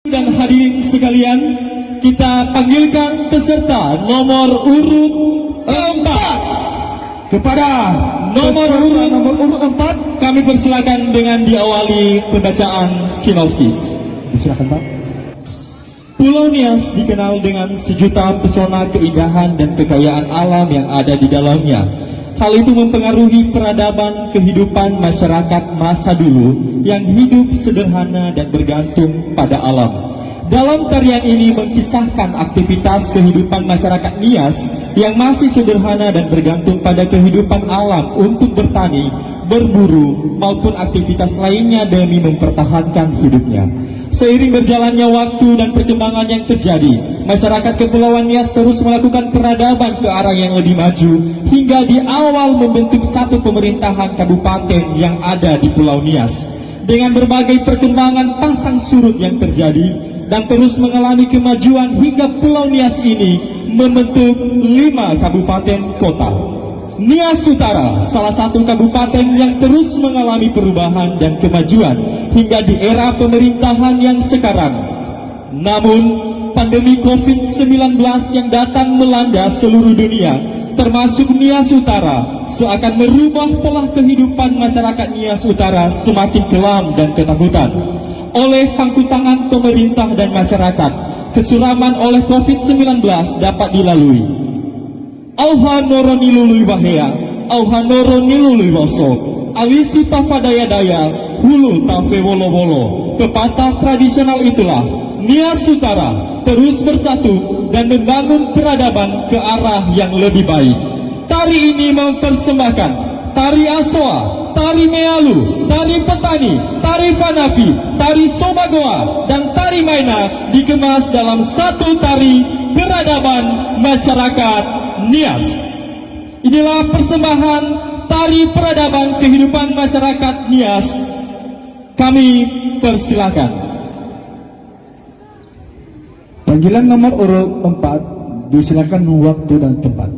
Dan hadirin sekalian, kita panggilkan peserta nomor urut 4. Kepada nomor urut 4, kami persilakan dengan diawali pembacaan sinopsis. Silakan Pak. Pulau Nias dikenal dengan sejuta pesona keindahan dan kekayaan alam yang ada di dalamnya. Hal itu mempengaruhi peradaban kehidupan masyarakat masa dulu yang hidup sederhana dan bergantung pada alam. Dalam tarian ini mengisahkan aktivitas kehidupan masyarakat Nias yang masih sederhana dan bergantung pada kehidupan alam untuk bertani, berburu, maupun aktivitas lainnya demi mempertahankan hidupnya. Seiring berjalannya waktu dan perkembangan yang terjadi, masyarakat Kepulauan Nias terus melakukan peradaban ke arah yang lebih maju hingga di awal membentuk satu pemerintahan kabupaten yang ada di Pulau Nias. Dengan berbagai perkembangan pasang surut yang terjadi dan terus mengalami kemajuan hingga Pulau Nias ini membentuk 5 kabupaten kota. Nias Utara, salah satu kabupaten yang terus mengalami perubahan dan kemajuan hingga di era pemerintahan yang sekarang. Namun, pandemi COVID-19 yang datang melanda seluruh dunia, termasuk Nias Utara, seakan merubah pola kehidupan masyarakat Nias Utara semakin kelam dan ketakutan. Oleh pangku tangan pemerintah dan masyarakat, kesuraman oleh COVID-19 dapat dilalui. Auha noro nilului wahea, auha noro nilului woso, alisi tafadaya daya, hulu tafe wolo wolo. Pepatah tradisional itulah, Nias Utara terus bersatu dan membangun peradaban ke arah yang lebih baik. Tari ini mempersembahkan tari Asoa, tari Mealu, tari Petani, tari Fanafi, tari Sobagoa, dan tari Maina dikemas dalam satu tari peradaban masyarakat Nias. Inilah persembahan tari peradaban kehidupan masyarakat Nias. Kami persilakan. Panggilan nomor urut 4, disilakan waktu dan tempat.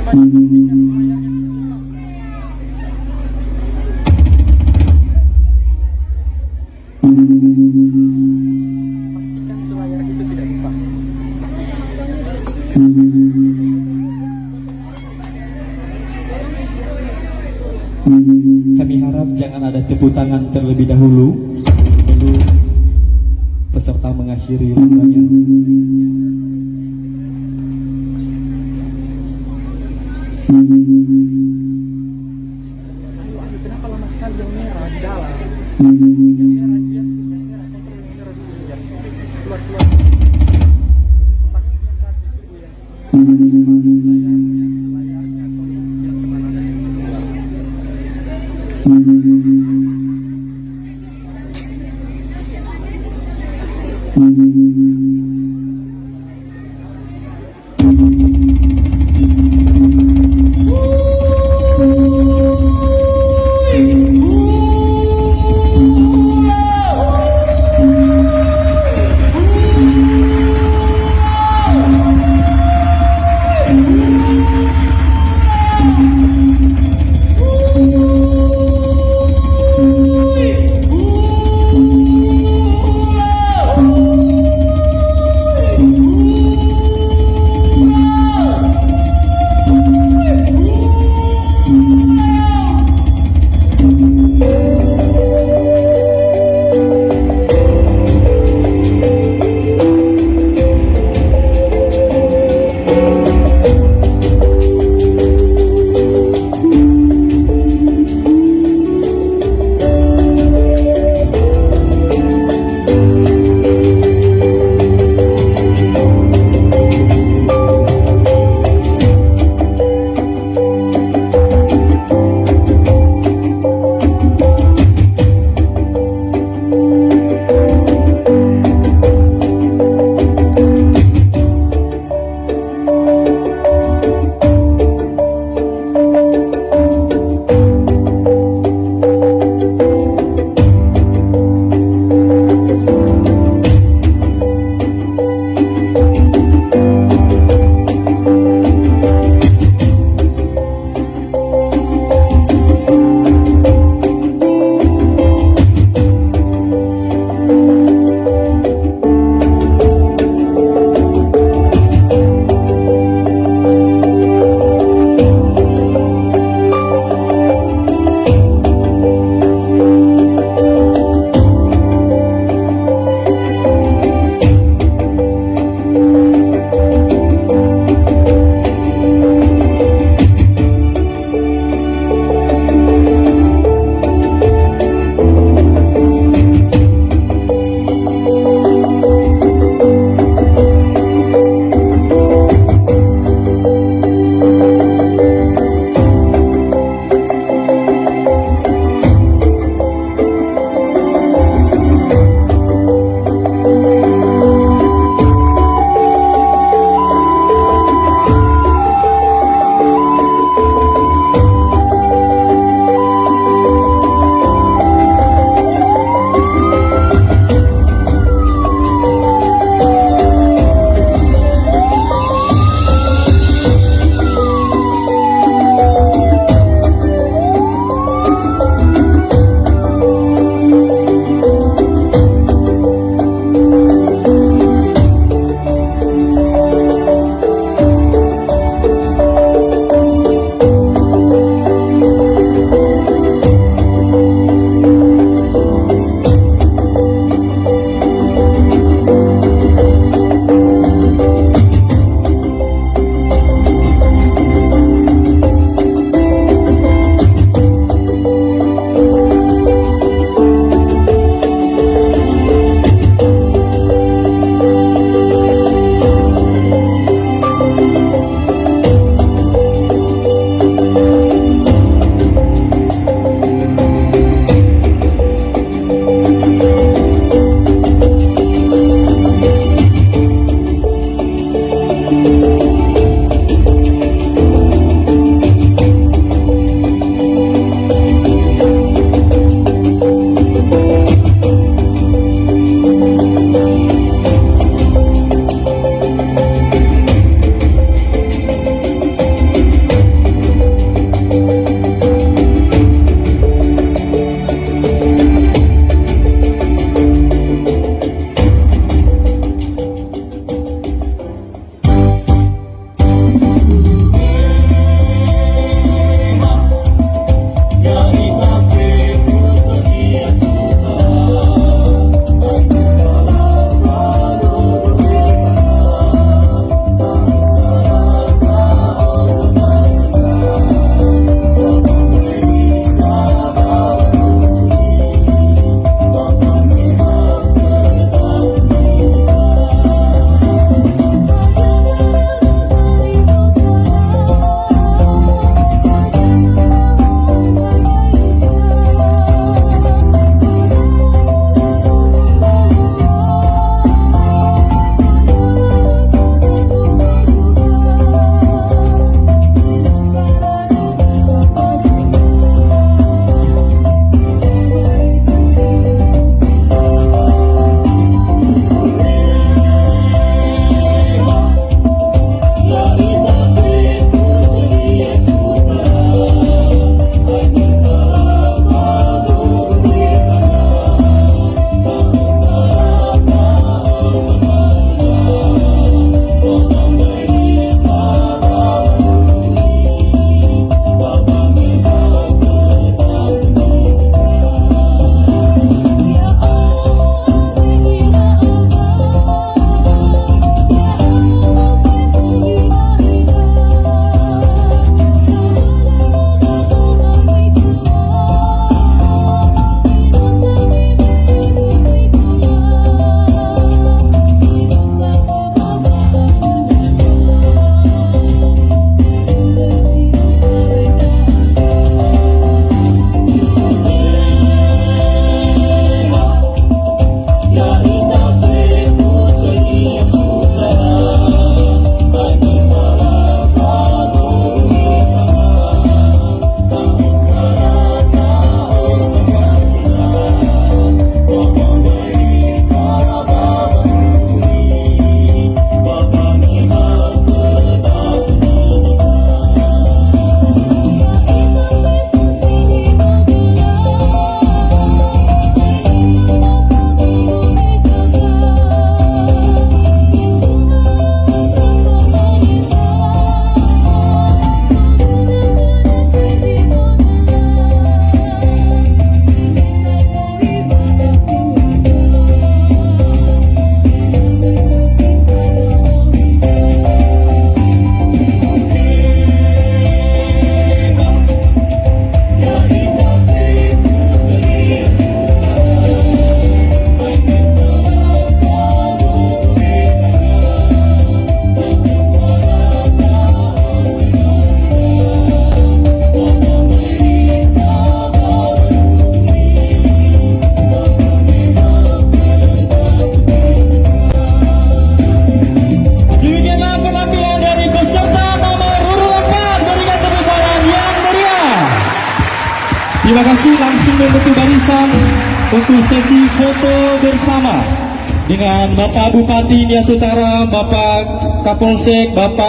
Pastikan selayar itu tidak lepas. Kami harap jangan ada tepuk tangan terlebih dahulu sebelum peserta mengakhiri lombanya. Ayo, kenapa lama sekali yang merah di dalam? Yang merah bias, yang merah kontrol yang merah dulu bias. Keluar. Pastikan kaki itu bias. Selayarnya, tolong yang semana dari keluar. Terima kasih, langsung membentuk barisan untuk sesi foto bersama dengan Bapak Bupati Nias Utara, Bapak Kapolsek, Bapak